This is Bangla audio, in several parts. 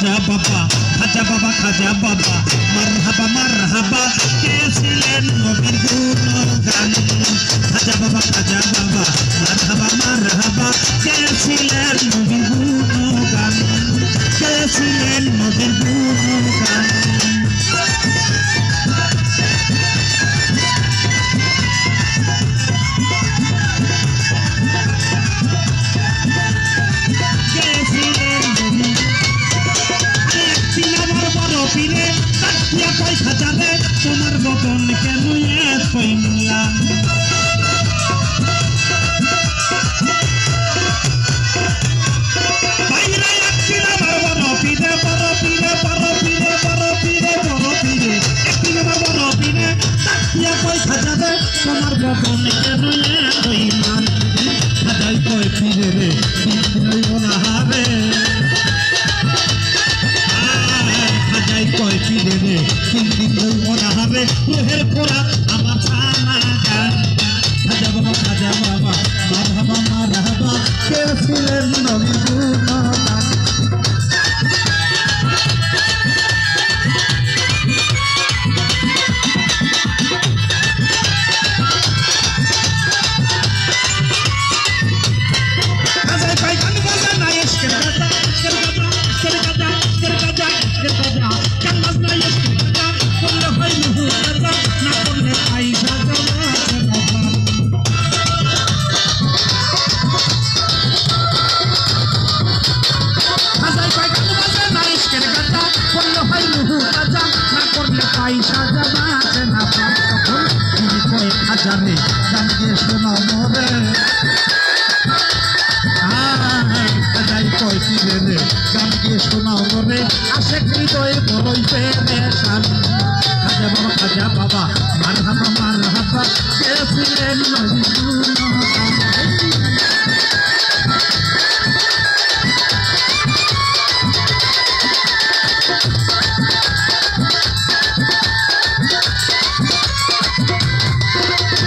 খাজা বাবা মারহাবা মারহাবা কে ছিলেন নবীর গুণগান খাজা বাবা মারহাবা মারহাবা কে ছিলেন নবীর গুণগান কে ছিলেন নবীর গুণগান তোমার বদন কেন এতই ম্লান বাইরে একদিন আমার বড় পীরে একদিন আমার বড় পীরে তাকিয়া পয়সা যাবে তোমার বদন কেন এতই ম্লান খাজাই কয় পীরে রে না হারে খাজাই কয় পীরে রে কিন্তু অনাহারে রোহের পোড়া আমার ছানা গান খাজা বাবা মারহাবা মারহাবা কে ছিলেন নবীর গুণগান খাজাই কয় গান বাজা না ইশকের গাজা গান বাজনা ইশকের গাজা করলে হয় রুহু গাজা না করলে আইসা জামা খাজাই কয় গান বাজা না ইশকের গাজা করলে হয় রুহু গাজা না করলে আইসা জামা না তখন তিনি কয় খাজারে গান গিয়ে শোনাও মোরে খাজাই কয় পীরে রে গান গিয়ে শোনাও মোরে আশেক হৃদয়ে বড়ই পেরেশান খাজা বাবা মারহাবা কে ছিলেন নবীর গুণগান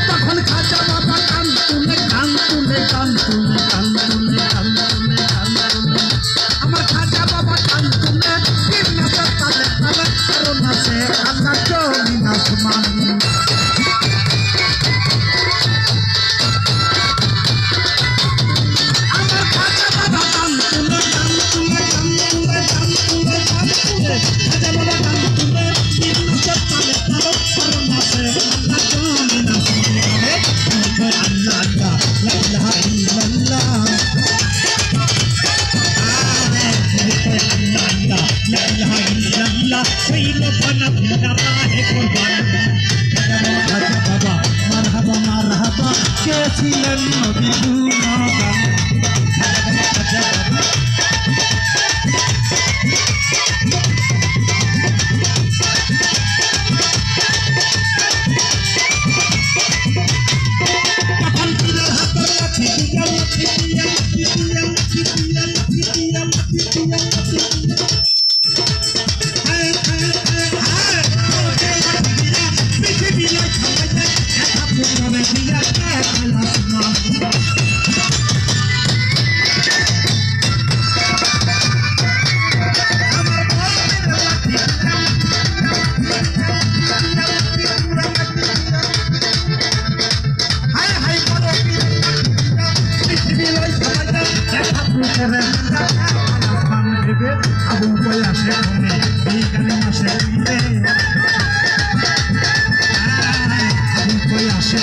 তখন খাজা বাবা কান তুলে আমার খাজা বাবা কান তুলে তিন নাচের তালে তালে আরো নাচে খাজা জমিন আসমান আমার খাজা বাবা কান তুলে খাজা বাবা কান তুলে তিন নাচের তালে তালে আরো নাচে খাজা জমিন আসমান আল্লাহ লা ইলাহা ইল্লাল্লাহ لا إله إلا الله سيد فنا راح قربان খাজা বাবা মারহাবা কে ছিলেন নবীর গুণগান খাজা বাবা তখন পীরের হাতের লাঠি দিয়া আবু পয়াসে এই গানে মাসে আবু পয়াসে